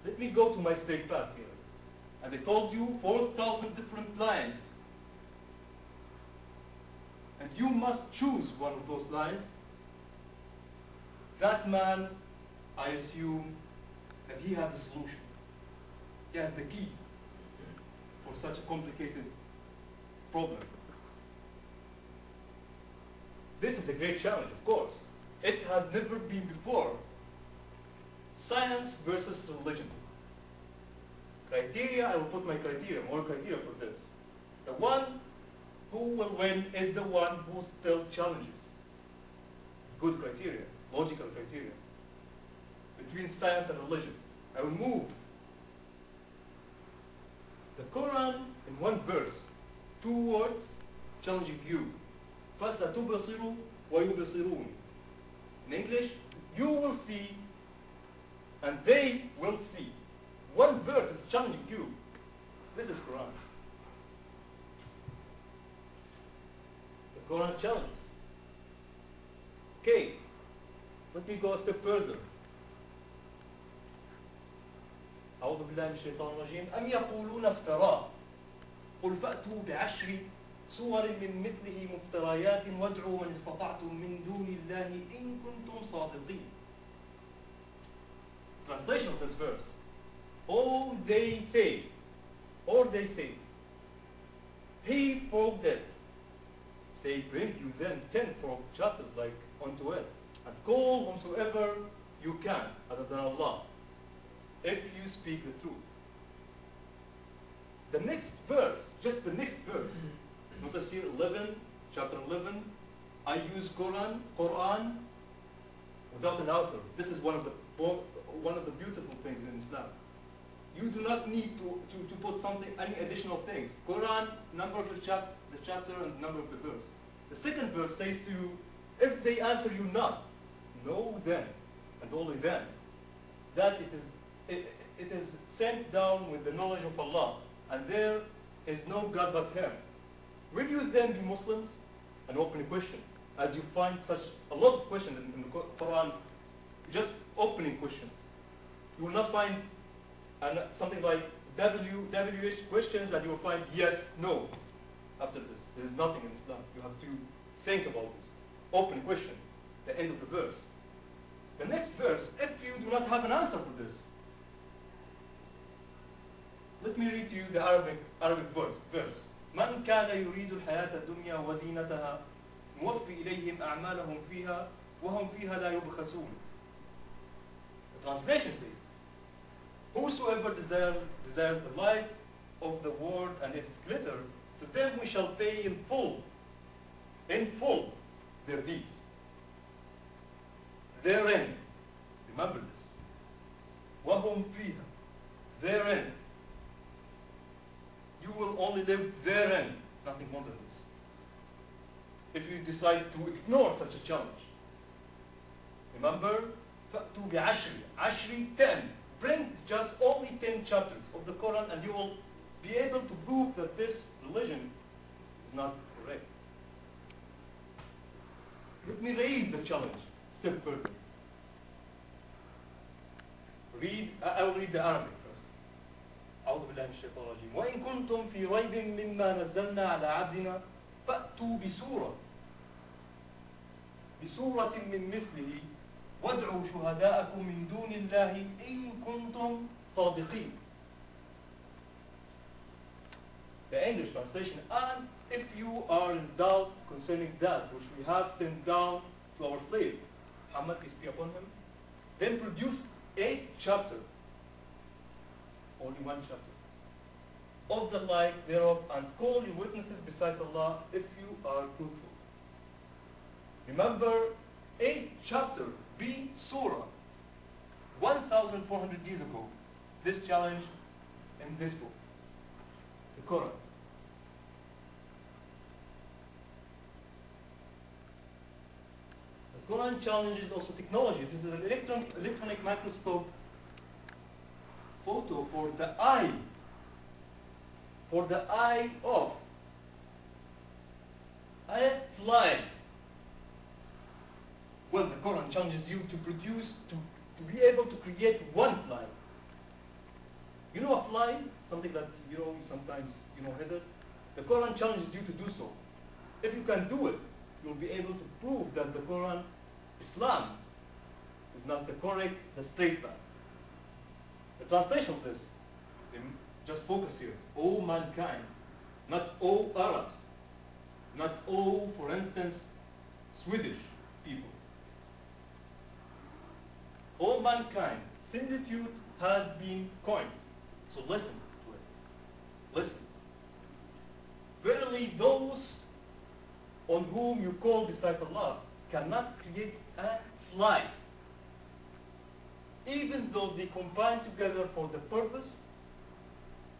Let me go to my straight path here. As I told you, 4,000 different lines. And you must choose one of those lines. That man, I assume, that he has a solution. He has the key for such a complicated problem. This is a great challenge, of course. It has never been before. Science versus religion. Criteria, I will put my criteria, more criteria for this. The one who will win is the one who still challenges. Good criteria, logical criteria. Between science and religion. I will move the Quran in one verse, 2 words challenging you. فَسَتُبْصِرُ وَيُبْصِرُونَ. In English, you will see and they will see. One verse is challenging you. This is Quran. The Quran challenges. Okay, let me go a step further. أعوذ بالله من الشيطان الرجيم أم يقولون افتراه قل فأتوا بعشر سور من مثله مفتريات وادعوا من استطعتم من دون الله إن كنتم صادقين. Translation of this verse. Or they say, he forged it. Say, bring you then 10 forged chapters like unto it, and call whomsoever you can other than Allah, if you speak the truth. The next verse, just the next verse, notice here 11, chapter 11, I use Quran without an author. This is one of the beautiful things in Islam. You do not need to put any additional things. Quran, number of the chapter and number of the verse. The second verse says to you, if they answer you not, know then, and only then, that it is sent down with the knowledge of Allah, and there is no God but Him. Will you then be Muslims? An open question. As you find such a lot of questions in the Quran, just opening questions. You will not find something like WH questions and you will find yes, no. After this, there is nothing in Islam. You have to think about this. Open question, the end of the verse. The next verse, if you do not have an answer for this, let me read to you the Arabic verse. من كان يريد الحياة الدنيا وزينتها نوفي إليهم أعمالهم فيها وهم فيها لا يبخسون. The translation says, whosoever desires the life of the world and its glitter, to them we shall pay in full their deeds. Therein, remember this, وهم فيها, therein, you will only live therein, nothing more than this. If you decide to ignore such a challenge, remember, فَأْتُوا بِعَشْرِ 10. Bring just only 10 chapters of the Quran and you will be able to prove that this religion is not correct. Let me raise the challenge a step further. I will read the Arabic first. أعوذ بالله من الشيطان الرجيم وإن كنتم في ريب مما نزلنا على عبدنا فأتوا بسورة من مثله وادعوا شهداءكم من دون الله إن كنتم صادقين. The English translation, and if you are in doubt concerning that which we have sent down to our slave, Muhammad, peace be upon him, then produce 8 chapters, only 1 chapter, of the like thereof, and call your witnesses besides Allah if you are truthful. Remember, 8 chapter, be surah, 1,400 years ago, this challenge in this book, the Quran. The Quran challenges also technology. This is an electronic microscope photo for the eye of a fly. Well, the Quran challenges you to be able to create one fly. You know a fly, something that you sometimes hit it. The Quran challenges you to do so. If you can do it, you'll be able to prove that the Quran, Islam, is not the correct, the straight path. The translation of this, just focus here. All mankind, not all Arabs, not all, for instance, Swedish people. All mankind, similitude has been coined. So listen to it. Listen. Verily those on whom you call besides Allah cannot create a fly, even though they combine together for the purpose,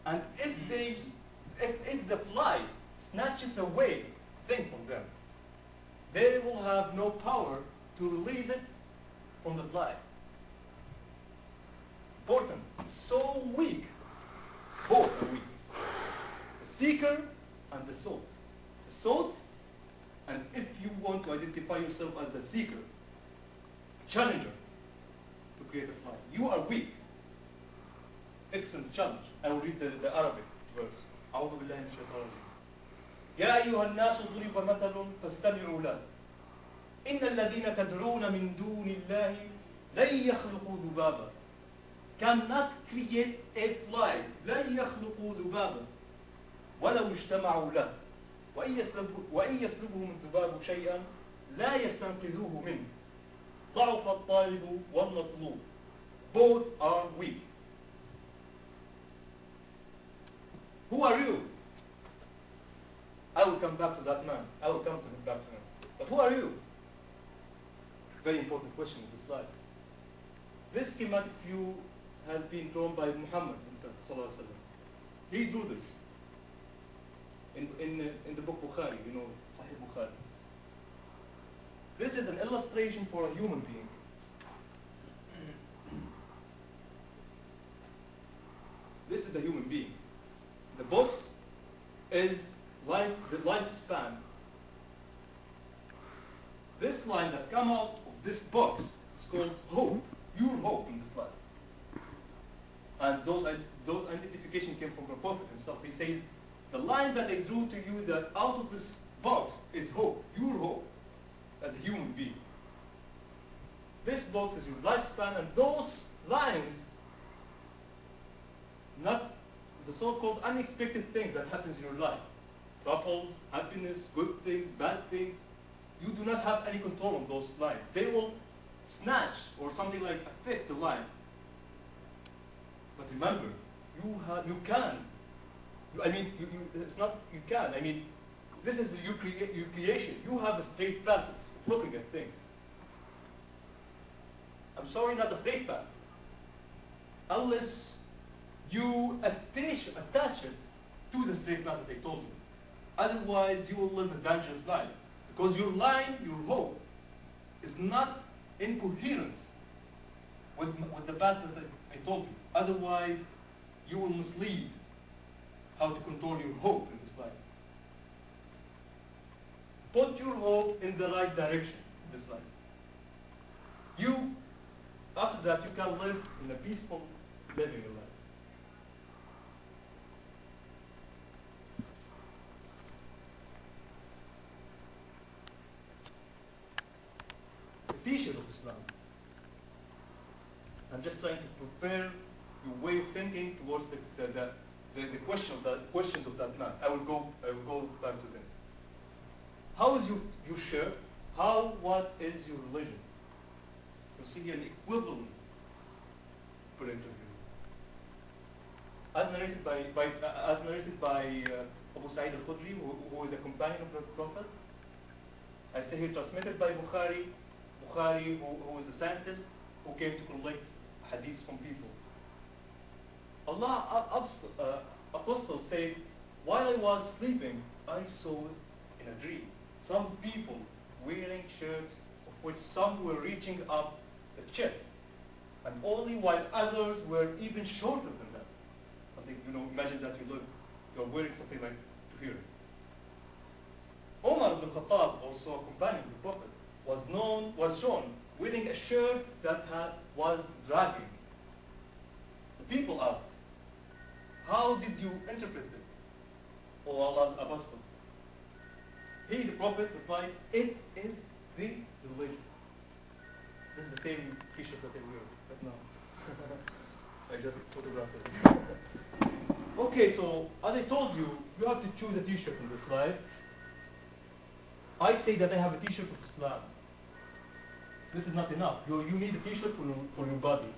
and if the fly snatches away thing from them, they will have no power to release it from the fly. Important. So weak. Both are weak. The seeker and the sought. The sought, and if you want to identify yourself as a seeker, challenger to create a fly, you are weak. Excellent challenge. I will read the Arabic verse. أعوذ بالله من الشيطان الرجيم. يا أيها الناس ضرب مثل فاستمعوا له إن الذين تدعون من دون الله لن يخلقوا ذبابا. Cannot create a fly. لن يخلقوا ذبابا ولو اجتمعوا له وإن يسلبهم الذباب شيئا لا يستنقذوه منه ضعف الطالب والمطلوب. Both are weak. Who are you? I will come back to that man. I will come to him back to him. But who are you? Very important question in this slide. This schematic view has been drawn by Muhammad himself, sallallahu alaihi wasallam. He drew this in the book Bukhari, Sahih Bukhari. This is an illustration for a human being. This is a human being. The box is like the lifespan. This line that come out of this box is called hope. Your hope in this life. And those identification came from the Prophet himself. He says, the line that I drew to you that out of this box is hope. Your hope as a human being. This box is your lifespan, and those lines, not the so-called unexpected things that happens in your life. Troubles, happiness, good things, bad things. You do not have any control on those lines. They will snatch or something like affect the line. But remember, you can. It's not you can. This is your creation. You have a straight path of looking at things. I'm sorry, not a straight path. Unless you attach it to the straight path that I told you. Otherwise, you will live a dangerous life. Because your line, your hope, is not in coherence with the path that I told you. Otherwise, you will mislead how to control your hope in this life. Put your hope in the right direction in this life. After that, you can live in a peaceful living life. The teacher of Islam. I'm just trying to prepare your way of thinking towards the questions of that man. I will go back to them. How is your shirt? What is your religion? You see an equivalent for interview. As narrated by Abu Sa'id al-Khudri, who is a companion of the Prophet. I say here transmitted by Bukhari, who is a scientist who came to collect hadiths from people. Apostles say, while I was sleeping, I saw in a dream some people wearing shirts of which some were reaching up the chest, and only while others were even shorter than that. Something, imagine that you're wearing something like to here. Umar ibn Khattab, also a companion of the Prophet, was shown wearing a shirt that was dragging. The people asked, How did you interpret it, O Allah's Apostle? He, the Prophet, replied, it is the religion. This is the same t-shirt that they wear right now. I just photographed it. Okay, so as I told you, you have to choose a t-shirt in this life. I say that I have a t-shirt of Islam. This is not enough. You need a t-shirt for your body.